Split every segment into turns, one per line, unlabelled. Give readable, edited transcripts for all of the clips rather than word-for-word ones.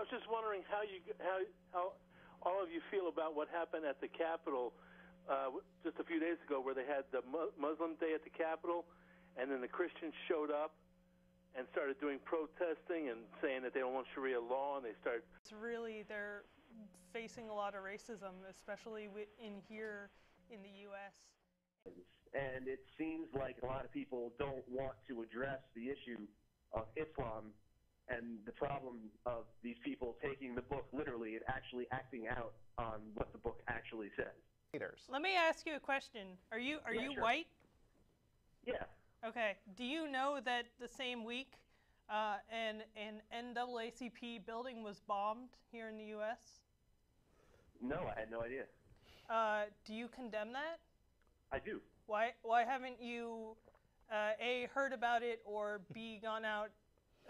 was just wondering how all of you feel about what happened at the Capitol just a few days ago, where they had the Muslim Day at the Capitol, and then the Christians showed up and started doing protesting and saying that they don't want Sharia law, and they start.
It's really, they're facing a lot of racism, especially in here in the U.S.
And it seems like a lot of people don't want to address the issue of Islam and the problem of these people taking the book literally and actually acting out on what the book actually says.
Let me ask you a question. Are you
sure.
white?
Yeah.
Okay. Do you know that the same week an NAACP building was bombed here in the U.S.?
No, I had no idea.
Do you condemn that?
I do.
Why haven't you A, heard about it, or B, gone out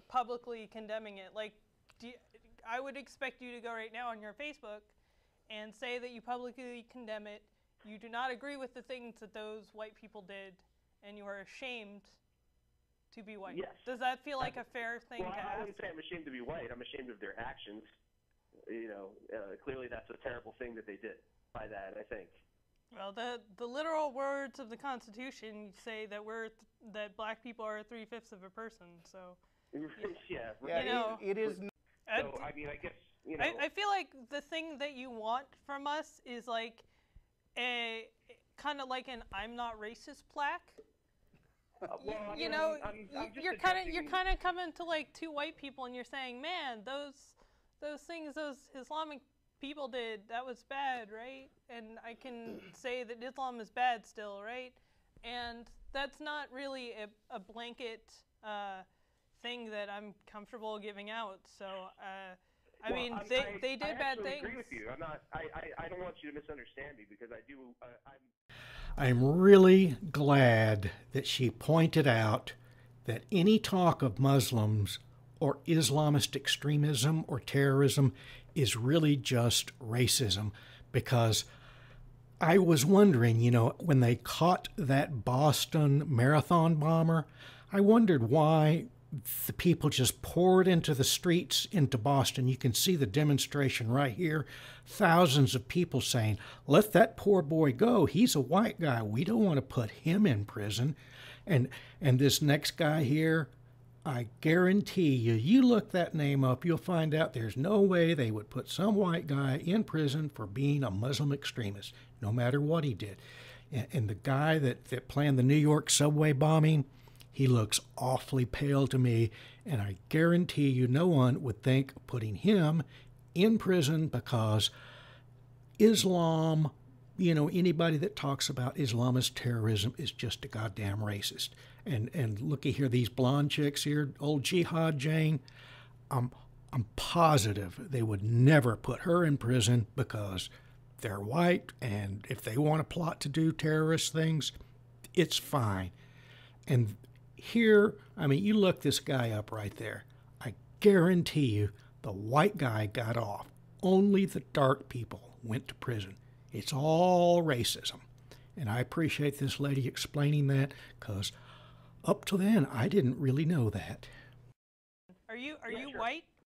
publicly condemning it? Like, I would expect you to go right now on your Facebook and say that you publicly condemn it, you do not agree with the things that those white people did, and you are ashamed to be white.
Yes.
Does that feel like a fair thing to ask?
I wouldn't say I'm ashamed to be white. I'm ashamed of their actions. You know, clearly that's a terrible thing that they did by that, I think.
Well, the literal words of the Constitution say that that black people are 3/5 of a person. So
yeah,
you know,
it is.
So I mean, I guess you know.
I feel like the thing that you want from us is like a kind of like an "I'm not racist" plaque.
Well,
you know, you're kind of coming to like two white people and you're saying, man, those things those Islamic people did, that was bad, right? And I can say that Islam is bad still, right? And that's not really a blanket thing that I'm comfortable giving out. So, I mean, they did bad things.
I agree with you. I'm not. I don't want you to misunderstand me because I do.
I'm really glad that she pointed out that any talk of Muslims or Islamist extremism or terrorism is really just racism, because I was wondering, you know, when they caught that Boston marathon bomber, I wondered why the people just poured into the streets into Boston. You can see the demonstration right here. Thousands of people saying, let that poor boy go. He's a white guy. We don't want to put him in prison. And this next guy here, I guarantee you, you look that name up, you'll find out there's no way they would put some white guy in prison for being a Muslim extremist, no matter what he did. And the guy that planned the New York subway bombing, he looks awfully pale to me, and I guarantee you no one would think of putting him in prison because Islam, you know, anybody that talks about Islamist terrorism is just a goddamn racist. And looky here, these blonde chicks here, old Jihad Jane, I'm positive they would never put her in prison because they're white, and if they want to plot to do terrorist things, it's fine. And here, I mean, you look this guy up right there. I guarantee you the white guy got off. Only the dark people went to prison. It's all racism. And I appreciate this lady explaining that, because up to then, I didn't really know that.
Are you white?